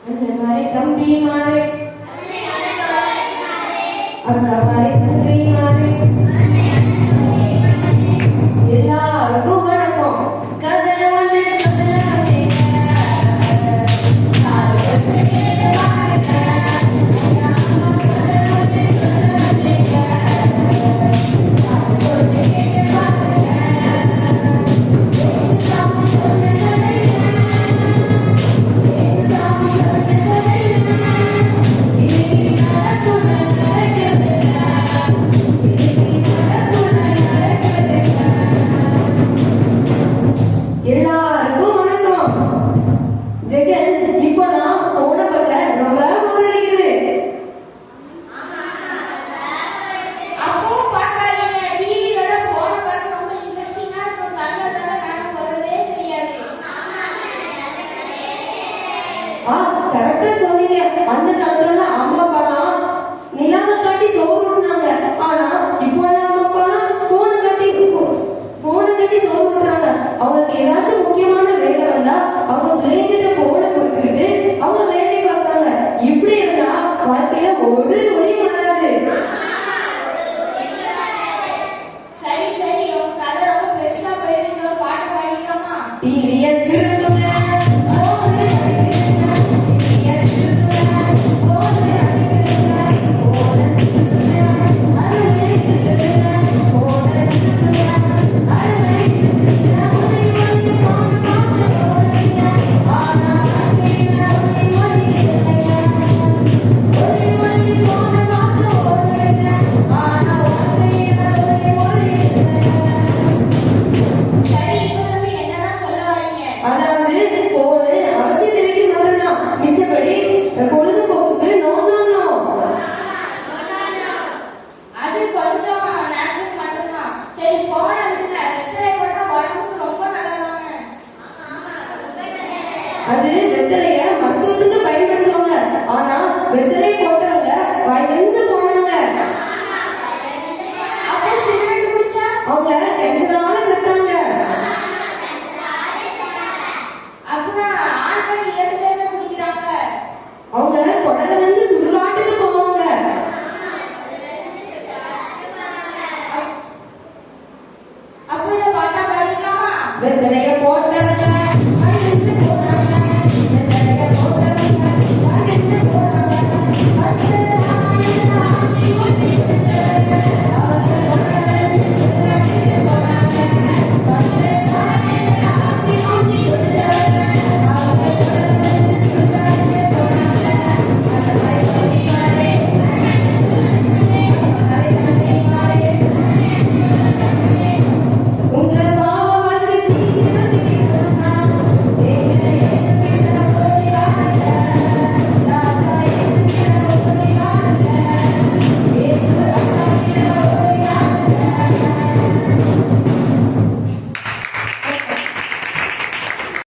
हमारे तंबी मारे अक्का मारे तंबी मारे எல்லாருக்கும் வணக்கம். கதை ஒன்று சொல்லாதே கரெக்டா சொன்னீங்க. அந்த காலத்துல அம்மா அப்பாலாம் நிலாவை காட்டி சோறுனாங்க. ஆனா இப்போ அம்மா அப்பாலாம் போனை காட்டி சோறு விடுறாங்க. அவங்களுக்கு ஏதாச்சும் முக்கியமான வேலை வந்தா அவங்க பிள்ளைகிட்ட போனை கொடுத்துக்கிட்டு அவங்க வேலையை பார்க்கறாங்க. இப்படி இருந்தா வாழ்க்கையில ஒரு ஒளி வராது. சரி சரி, உங்க கதை ரொம்ப பெருசா போயிருங்க. ஒரு பாட்டு பாடிக்கலாமா? டிவியை திருத்துங்க அது வெத்தலைய